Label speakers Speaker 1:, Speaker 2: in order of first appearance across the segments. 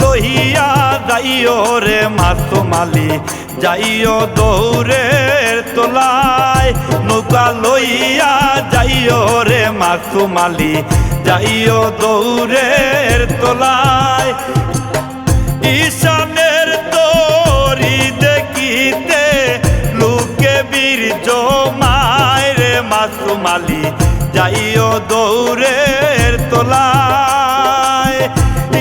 Speaker 1: লইয়া যাইও রে মাসুমালি যাইও দৌড়ের তোলায় নৌকা লইয়া যাইও রে মাসুমালি যাইও দৌড়ের তোলায় ঈশানের তরি দেখিতে লোকে বীর জমায় রে মাসুমালি যাইও দৌড়ের তোলায়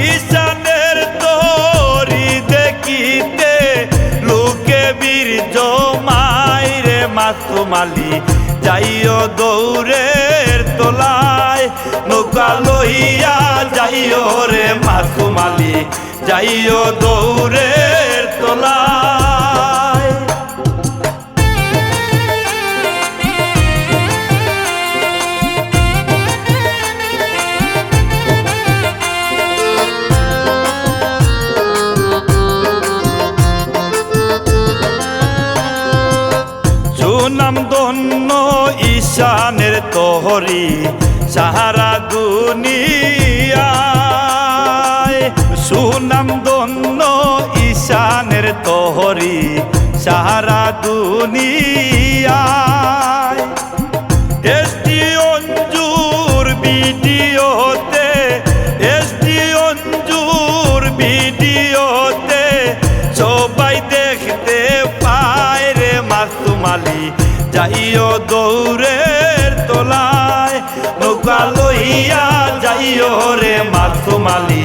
Speaker 1: ঈশানের তরি দেখিতে লোকে বীর জমায় রে মাসুমালি যাইও দৌড়ের তোলায় নৌকা লইয়া যাইও রে মাসুমালি যাইও দৌড়ের তোলায় সুনাম ধন্য ঈশানের তোহরি সাহারা দুনিয়ায় সুনাম ধন্য ঈশানের তোহরি সাহারা দুনিয়ায় এসটি অঞ্জুর ভিডিওতে এসটি অঞ্জুর ভিডিওতে সবাই দেখতে পায় রে মাসুমালি যাইও দৌড়ের তোলায় নৌকা লইয়া যাইও রে মাসুমালি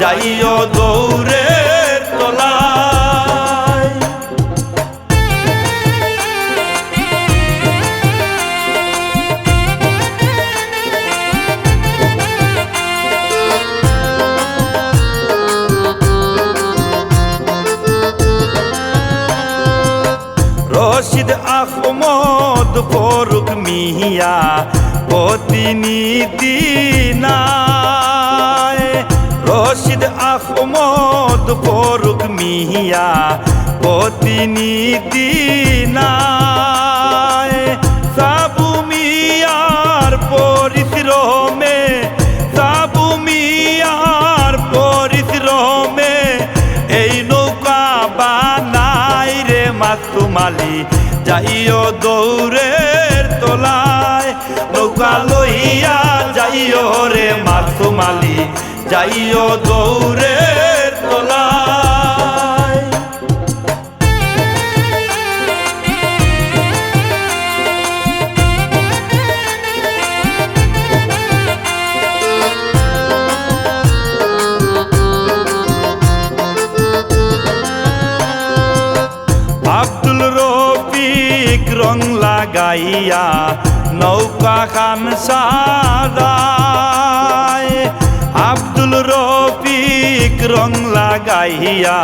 Speaker 1: যাইও দৌড়ের তোলায় রশিদ আহমদ ফরুক মিয়া প্রতিনিধি নাই রশিদ আহমদ ফরুক মিয়া প্রতিনিধি নাই সাবু মিয়ার পরিশ্রমে সাবু মিয়ার পরিশ্রমে এই নৌকা বানাই রে মাসুমালি যাইও দৌড়ের তোলায় নৌকা লইয়া যাইও রে মাসুমালি যাইও দৌড়ের তোলায় আব্দুল রফিক রং লাগাইয়া নৌকা খান সাজায় আব্দুল রফিক রং লাগাইয়া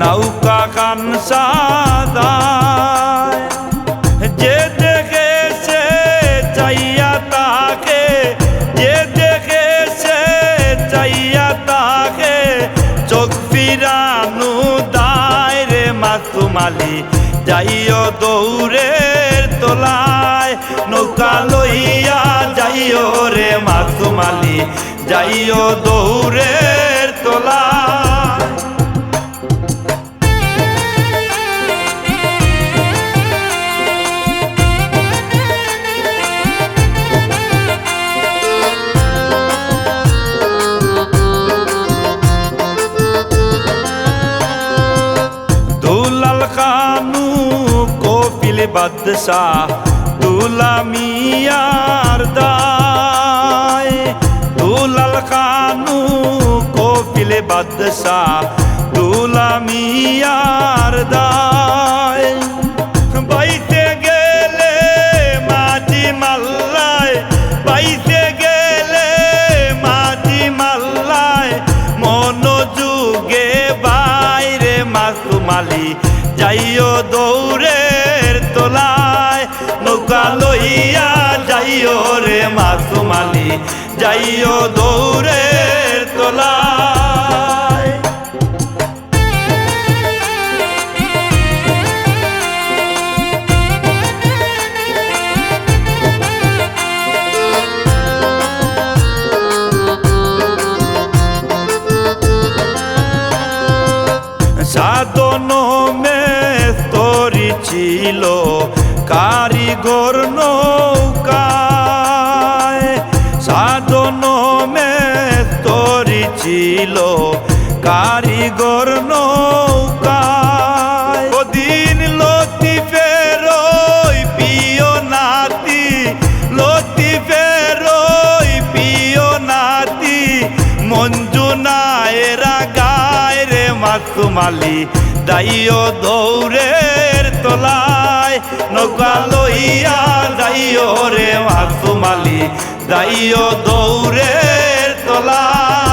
Speaker 1: নৌকা খান সাজায় যে দেখেছে চাইয়া তাকে যে দেখেছে চাইয়া তাকে চোখ ফিরানো দায় রে মাসুমালি যাইও দৌড়ের তোলায় নৌকা লইয়া যাইও রে মাসুমালি যাইও দৌড়ের তোলায় দুলাল খানু কপিল বাদশাহ দুলা মিয়ার দায় দুলাল খানু কপিল বাদশাহ দুলা মিয়ার দায় বাইতে গেলে মাটি মাল্লায় বাইতে গেলে মাটি মাল্লায় মনোযোগে বাইরে মাসুমালি যাইও দৌড়ের তোলায় নৌকা লইয়া যাইও রে মাসুমালি যাইও দৌড়ের তোলায় সাধনো মেস্তরি ছিল কারিগর নৌকায়, সাধনো মেস্তরি ছিল কারিগর নৌকায়। ওদিন লতিফের ওই প্রিয় নাতি, লতিফের ওই প্রিয় নাতি মঞ্জু নায়েরা গায় রে মাসুমালি যাইও দৌড়ের তলায়, নৌকা লইয়া যাইও রে মাসুমালি যাইও দৌড়ের তলায়।